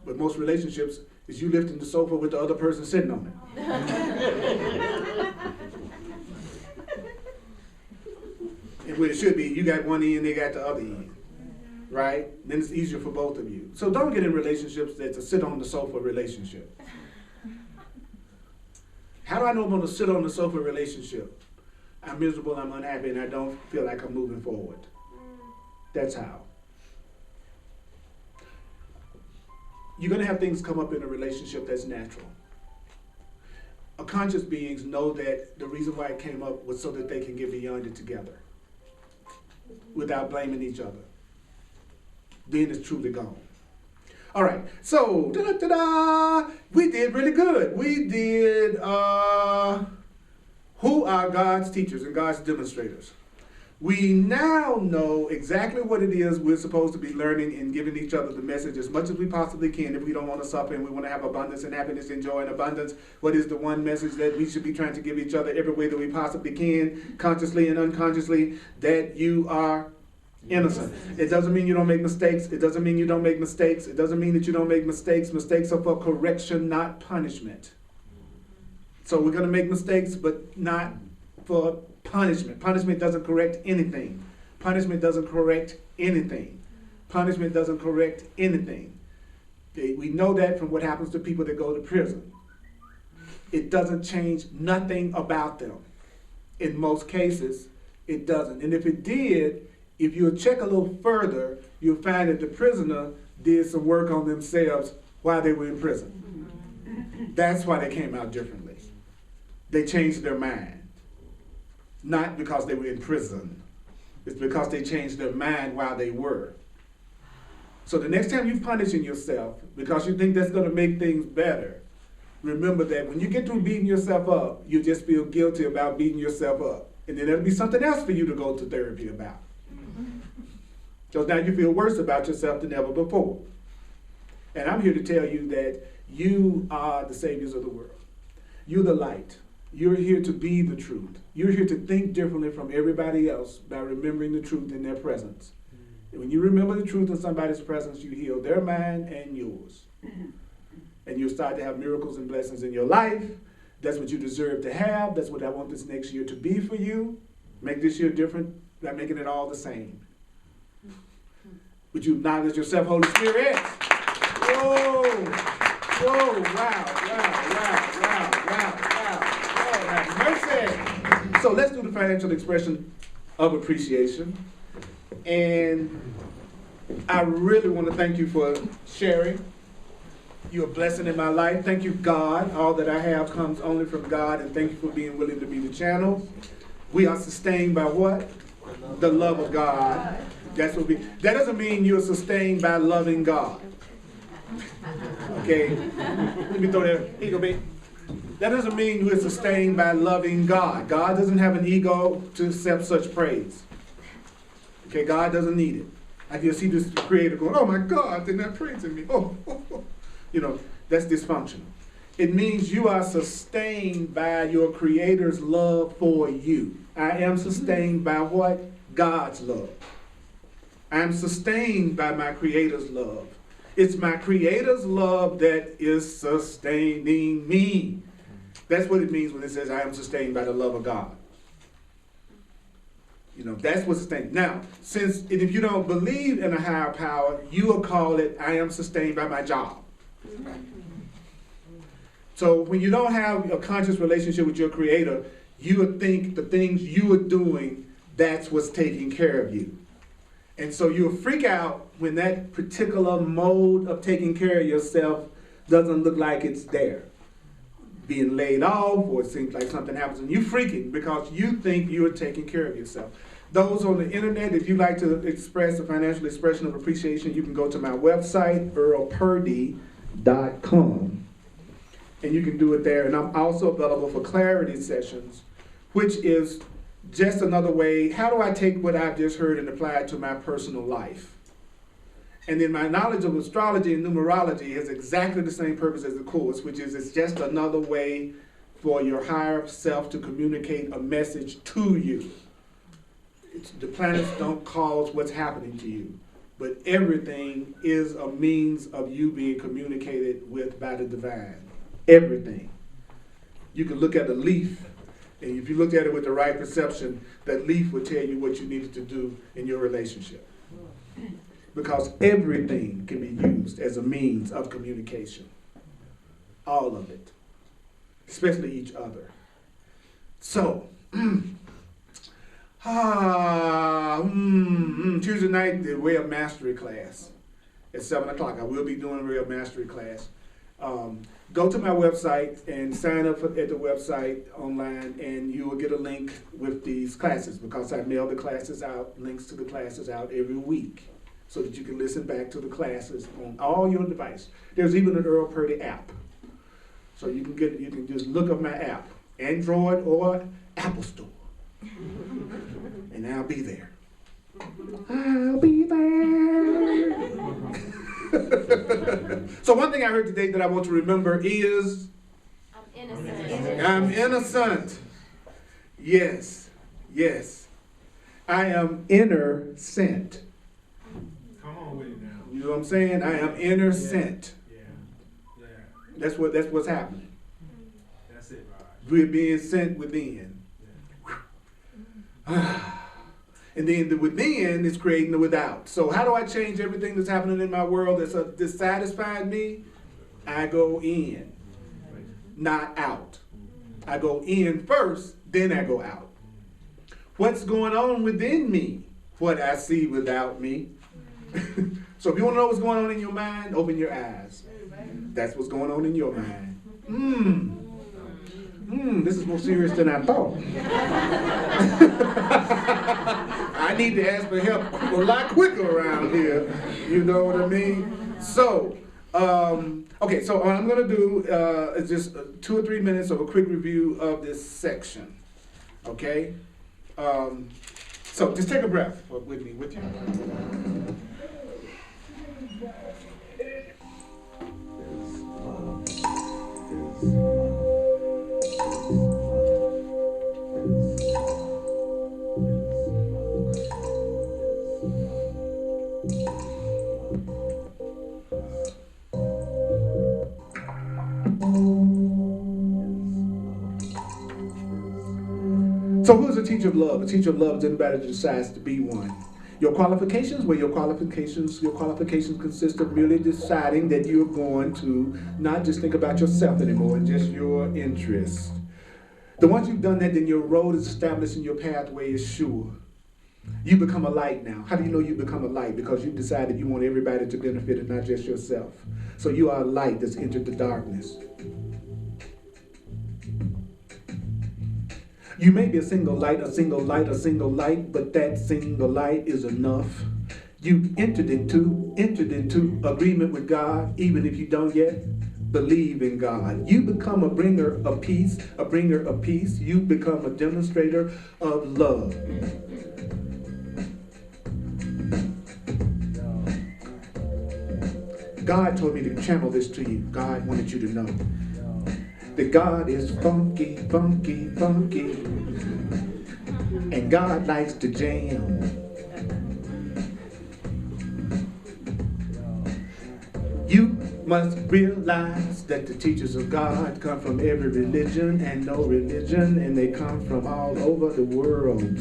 But most relationships is you lifting the sofa with the other person sitting on it. And where it should be, you got one end, they got the other end. Right? Then it's easier for both of you. So don't get in relationships that's a sit on the sofa relationship. How do I know I'm going to sit on the sofa relationship? I'm miserable, I'm unhappy, and I don't feel like I'm moving forward. That's how. You're going to have things come up in a relationship that's natural. Conscious beings know that the reason why it came up was so that they can get beyond it together without blaming each other. Then it's truly gone. All right, so we did really good. We did who are God's teachers and God's demonstrators. We now know exactly what it is we're supposed to be learning and giving each other the message as much as we possibly can. If we don't want to suffer and we want to have abundance and happiness and joy and abundance, what is the one message that we should be trying to give each other every way that we possibly can, consciously and unconsciously? That you are innocent. It doesn't mean you don't make mistakes. It doesn't mean you don't make mistakes. It doesn't mean that you don't make mistakes. Mistakes are for correction, not punishment. So we're going to make mistakes, but not for punishment. Punishment doesn't correct anything. Punishment doesn't correct anything. Punishment doesn't correct anything. We know that from what happens to people that go to prison. It doesn't change nothing about them. In most cases, it doesn't. And if it did, if you check a little further, you'll find that the prisoner did some work on themselves while they were in prison. That's why they came out differently. They changed their mind. Not because they were in prison. It's because they changed their mind while they were. So the next time you're punishing yourself because you think that's going to make things better, remember that when you get through beating yourself up, you just feel guilty about beating yourself up. And then there'll be something else for you to go to therapy about. So now you feel worse about yourself than ever before. And I'm here to tell you that you are the saviors of the world. You're the light. You're here to be the truth. You're here to think differently from everybody else by remembering the truth in their presence. And when you remember the truth in somebody's presence, you heal their mind and yours. And you'll start to have miracles and blessings in your life. That's what you deserve to have. That's what I want this next year to be for you. Make this year different by making it all the same. Would you acknowledge yourself, Holy Spirit? Whoa! Whoa! Wow! Lord have mercy! So let's do the financial expression of appreciation. And I really want to thank you for sharing. You're a blessing in my life. Thank you, God. All that I have comes only from God. And thank you for being willing to be the channel. We are sustained by what? The love of God. That's what that doesn't mean you're sustained by loving God. Okay? Let me throw that. Here you go, babe. That doesn't mean we're sustained by loving God. God doesn't have an ego to accept such praise. Okay, God doesn't need it. I can see this creator going, oh my God, they're not praising me. Oh. You know, that's dysfunctional. It means you are sustained by your creator's love for you. I am sustained by what? God's love. I am sustained by my creator's love. It's my creator's love that is sustaining me. That's what it means when it says I am sustained by the love of God. You know, that's what's sustained. Now, if you don't believe in a higher power, you will call it I am sustained by my job. So when you don't have a conscious relationship with your creator, you would think the things you are doing, that's what's taking care of you. And so you'll freak out when that particular mode of taking care of yourself doesn't look like it's there. Being laid off, or it seems like something happens and you freaking because you think you are taking care of yourself. Those on the internet, if you like to express a financial expression of appreciation, you can go to my website, earlpurdy.com. And you can do it there. And I'm also available for clarity sessions, which is just another way, how do I take what I've just heard and apply it to my personal life? And then my knowledge of astrology and numerology has exactly the same purpose as the course, which is it's just another way for your higher self to communicate a message to you. The planets don't cause what's happening to you, but everything is a means of you being communicated with by the divine. Everything. You can look at a leaf, and if you looked at it with the right perception, that leaf will tell you what you needed to do in your relationship. Because everything can be used as a means of communication. All of it. Especially each other. So, Tuesday night, the Way of Mastery class at 7 o'clock. I will be doing a Way of Mastery class. Go to my website and sign up at the website online, and you will get a link with these classes because I mail the classes out, links to the classes out every week so that you can listen back to the classes on all your devices. There's even an Earl Purdy app. So you can just look up my app, Android or Apple Store. And I'll be there. I'll be there. So one thing I heard today that I want to remember is I'm innocent. I'm innocent. Yes. I am inner sent. Come on with it now. You know what I'm saying? I am inner sent. Yeah. That's what's happening. That's it, Raj. We're being sent within. And then the within is creating the without. So how do I change everything that's happening in my world that's dissatisfied me? I go in, not out. I go in first, then I go out. What's going on within me? What I see without me. So if you want to know what's going on in your mind, open your eyes. That's what's going on in your mind. This is more serious than I thought. I need to ask for help a lot quicker around here. You know what I mean? So, okay, so what I'm going to do is just 2 or 3 minutes of a quick review of this section. Okay? So just take a breath with me, with you. So who's a teacher of love? A teacher of love is anybody that decides to be one. Your qualifications? Well, your qualifications consist of merely deciding that you're going to not just think about yourself anymore and just your interests. The once you've done that, then your road is established and your pathway is sure. You become a light now. How do you know you become a light? Because you've decided you want everybody to benefit and not just yourself. So you are a light that's entered the darkness. You may be a single light, but that single light is enough. You entered into agreement with God, even if you don't yet. believe in God. You become a bringer of peace, a bringer of peace. You become a demonstrator of love. God told me to channel this to you. God wanted you to know that God is funky, funky, funky. And God likes to jam. You must realize that the teachers of God come from every religion and no religion, and they come from all over the world.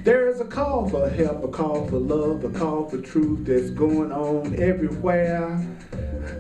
There is a call for help, a call for love, a call for truth that's going on everywhere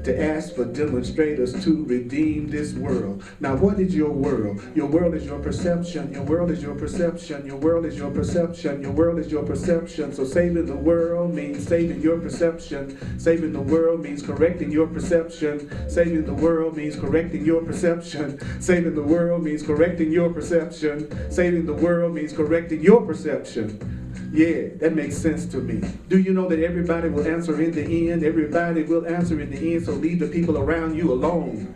to ask for demonstrators to redeem this world. Now, what is your world? Your world is your perception. Your world is your perception. Your world is your perception. Your world is your perception. So saving the world means saving your perception. Saving the world means correcting your perception. Saving the world means correcting your perception. Saving the world means correcting your perception. Saving the world means correcting your perception. Yeah, that makes sense to me. Do you know that everybody will answer in the end? Everybody will answer in the end, so leave the people around you alone.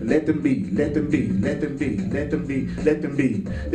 Let them be, let them be, let them be, let them be, let them be.